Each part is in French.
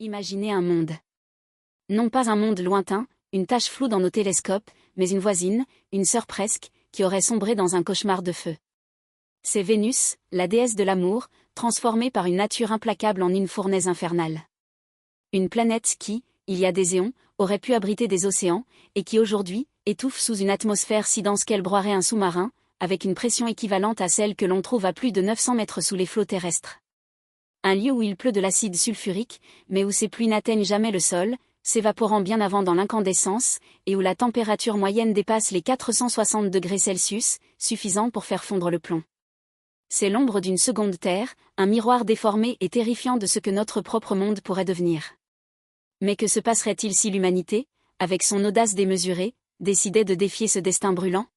Imaginez un monde. Non pas un monde lointain, une tache floue dans nos télescopes, mais une voisine, une sœur presque, qui aurait sombré dans un cauchemar de feu. C'est Vénus, la déesse de l'amour, transformée par une nature implacable en une fournaise infernale. Une planète qui, il y a des éons, aurait pu abriter des océans, et qui aujourd'hui, étouffe sous une atmosphère si dense qu'elle broierait un sous-marin, avec une pression équivalente à celle que l'on trouve à plus de 900 mètres sous les flots terrestres. Un lieu où il pleut de l'acide sulfurique, mais où ces pluies n'atteignent jamais le sol, s'évaporant bien avant dans l'incandescence, et où la température moyenne dépasse les 460 degrés Celsius, suffisant pour faire fondre le plomb. C'est l'ombre d'une seconde Terre, un miroir déformé et terrifiant de ce que notre propre monde pourrait devenir. Mais que se passerait-il si l'humanité, avec son audace démesurée, décidait de défier ce destin brûlant?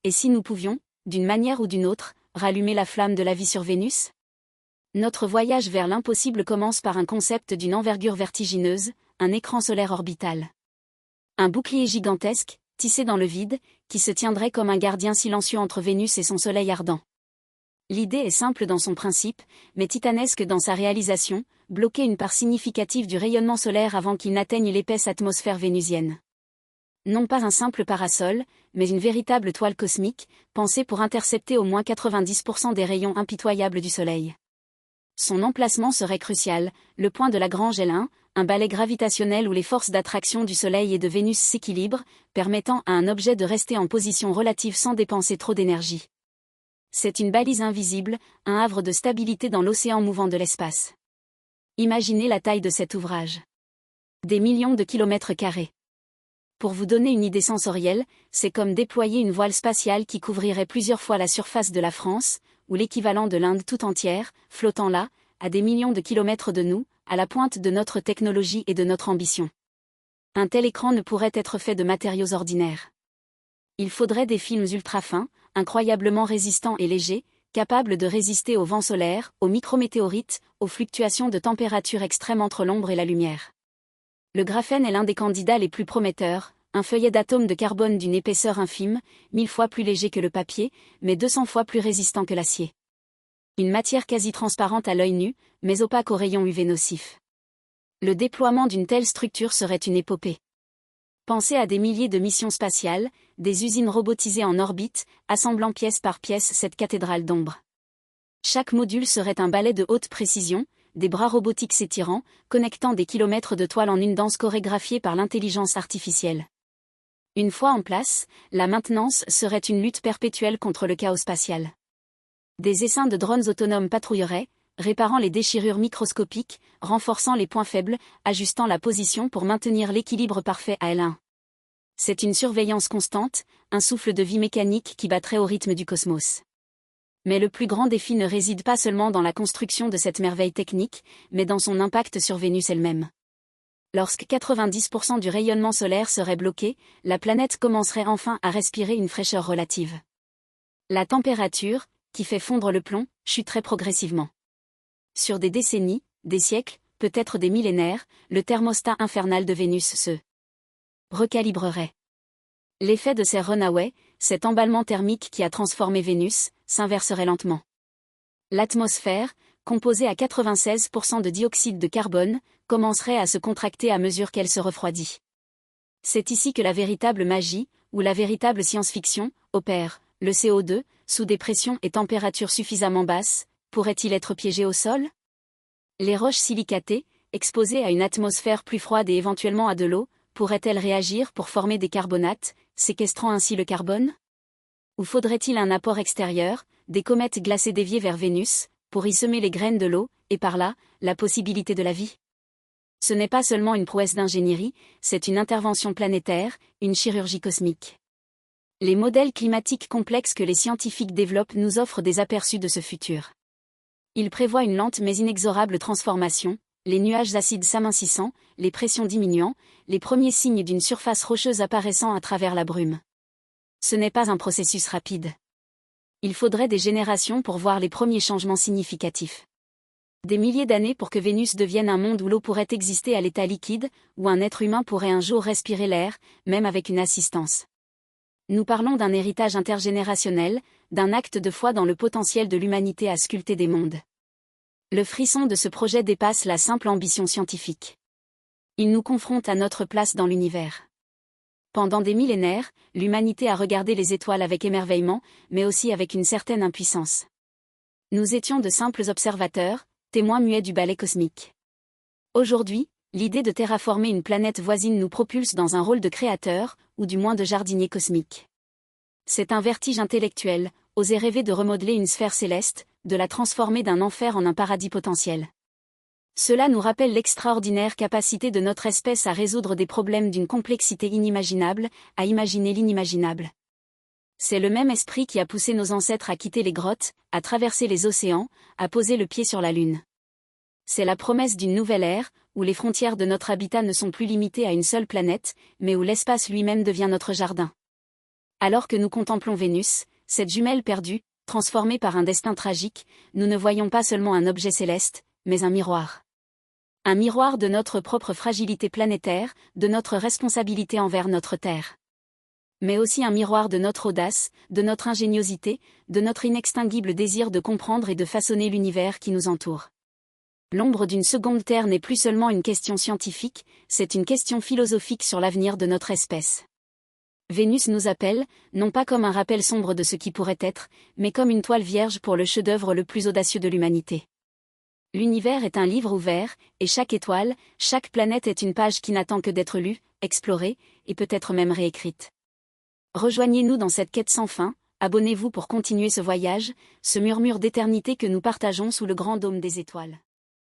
Et si nous pouvions, d'une manière ou d'une autre, rallumer la flamme de la vie sur Vénus? Notre voyage vers l'impossible commence par un concept d'une envergure vertigineuse, un écran solaire orbital. Un bouclier gigantesque, tissé dans le vide, qui se tiendrait comme un gardien silencieux entre Vénus et son soleil ardent. L'idée est simple dans son principe, mais titanesque dans sa réalisation, bloquer une part significative du rayonnement solaire avant qu'il n'atteigne l'épaisse atmosphère vénusienne. Non pas un simple parasol, mais une véritable toile cosmique, pensée pour intercepter au moins 90% des rayons impitoyables du Soleil. Son emplacement serait crucial, le point de Lagrange L1, un balai gravitationnel où les forces d'attraction du Soleil et de Vénus s'équilibrent, permettant à un objet de rester en position relative sans dépenser trop d'énergie. C'est une balise invisible, un havre de stabilité dans l'océan mouvant de l'espace. Imaginez la taille de cet ouvrage. Des millions de kilomètres carrés. Pour vous donner une idée sensorielle, c'est comme déployer une voile spatiale qui couvrirait plusieurs fois la surface de la France, ou l'équivalent de l'Inde tout entière, flottant là, à des millions de kilomètres de nous, à la pointe de notre technologie et de notre ambition. Un tel écran ne pourrait être fait de matériaux ordinaires. Il faudrait des films ultra fins, incroyablement résistants et légers, capables de résister aux vents solaires, aux micrométéorites, aux fluctuations de température extrêmes entre l'ombre et la lumière. Le graphène est l'un des candidats les plus prometteurs, un feuillet d'atomes de carbone d'une épaisseur infime, 1000 fois plus léger que le papier, mais 200 fois plus résistant que l'acier. Une matière quasi transparente à l'œil nu, mais opaque aux rayons UV nocifs. Le déploiement d'une telle structure serait une épopée. Pensez à des milliers de missions spatiales, des usines robotisées en orbite, assemblant pièce par pièce cette cathédrale d'ombre. Chaque module serait un balai de haute précision, des bras robotiques s'étirant, connectant des kilomètres de toile en une danse chorégraphiée par l'intelligence artificielle. Une fois en place, la maintenance serait une lutte perpétuelle contre le chaos spatial. Des essaims de drones autonomes patrouilleraient, réparant les déchirures microscopiques, renforçant les points faibles, ajustant la position pour maintenir l'équilibre parfait à L1. C'est une surveillance constante, un souffle de vie mécanique qui battrait au rythme du cosmos. Mais le plus grand défi ne réside pas seulement dans la construction de cette merveille technique, mais dans son impact sur Vénus elle-même. Lorsque 90% du rayonnement solaire serait bloqué, la planète commencerait enfin à respirer une fraîcheur relative. La température, qui fait fondre le plomb, chuterait progressivement. Sur des décennies, des siècles, peut-être des millénaires, le thermostat infernal de Vénus se recalibrerait. L'effet de ces runaways, cet emballement thermique qui a transformé Vénus, s'inverserait lentement. L'atmosphère, composée à 96% de dioxyde de carbone, commencerait à se contracter à mesure qu'elle se refroidit. C'est ici que la véritable magie, ou la véritable science-fiction, opère. Le CO2, sous des pressions et températures suffisamment basses, pourrait-il être piégé au sol? Les roches silicatées, exposées à une atmosphère plus froide et éventuellement à de l'eau, pourraient-elles réagir pour former des carbonates, séquestrant ainsi le carbone? Ou faudrait-il un apport extérieur, des comètes glacées déviées vers Vénus, pour y semer les graines de l'eau, et par là, la possibilité de la vie? Ce n'est pas seulement une prouesse d'ingénierie, c'est une intervention planétaire, une chirurgie cosmique. Les modèles climatiques complexes que les scientifiques développent nous offrent des aperçus de ce futur. Ils prévoient une lente mais inexorable transformation, les nuages acides s'amincissant, les pressions diminuant, les premiers signes d'une surface rocheuse apparaissant à travers la brume. Ce n'est pas un processus rapide. Il faudrait des générations pour voir les premiers changements significatifs. Des milliers d'années pour que Vénus devienne un monde où l'eau pourrait exister à l'état liquide, où un être humain pourrait un jour respirer l'air, même avec une assistance. Nous parlons d'un héritage intergénérationnel, d'un acte de foi dans le potentiel de l'humanité à sculpter des mondes. Le frisson de ce projet dépasse la simple ambition scientifique. Il nous confronte à notre place dans l'univers. Pendant des millénaires, l'humanité a regardé les étoiles avec émerveillement, mais aussi avec une certaine impuissance. Nous étions de simples observateurs, témoins muets du ballet cosmique. Aujourd'hui, l'idée de terraformer une planète voisine nous propulse dans un rôle de créateur, ou du moins de jardinier cosmique. C'est un vertige intellectuel, oser rêver de remodeler une sphère céleste, de la transformer d'un enfer en un paradis potentiel. Cela nous rappelle l'extraordinaire capacité de notre espèce à résoudre des problèmes d'une complexité inimaginable, à imaginer l'inimaginable. C'est le même esprit qui a poussé nos ancêtres à quitter les grottes, à traverser les océans, à poser le pied sur la Lune. C'est la promesse d'une nouvelle ère, où les frontières de notre habitat ne sont plus limitées à une seule planète, mais où l'espace lui-même devient notre jardin. Alors que nous contemplons Vénus, cette jumelle perdue, transformée par un destin tragique, nous ne voyons pas seulement un objet céleste, mais un miroir. Un miroir de notre propre fragilité planétaire, de notre responsabilité envers notre Terre. Mais aussi un miroir de notre audace, de notre ingéniosité, de notre inextinguible désir de comprendre et de façonner l'univers qui nous entoure. L'ombre d'une seconde Terre n'est plus seulement une question scientifique, c'est une question philosophique sur l'avenir de notre espèce. Vénus nous appelle, non pas comme un rappel sombre de ce qui pourrait être, mais comme une toile vierge pour le chef-d'œuvre le plus audacieux de l'humanité. L'univers est un livre ouvert, et chaque étoile, chaque planète est une page qui n'attend que d'être lue, explorée, et peut-être même réécrite. Rejoignez-nous dans cette quête sans fin, abonnez-vous pour continuer ce voyage, ce murmure d'éternité que nous partageons sous le grand dôme des étoiles.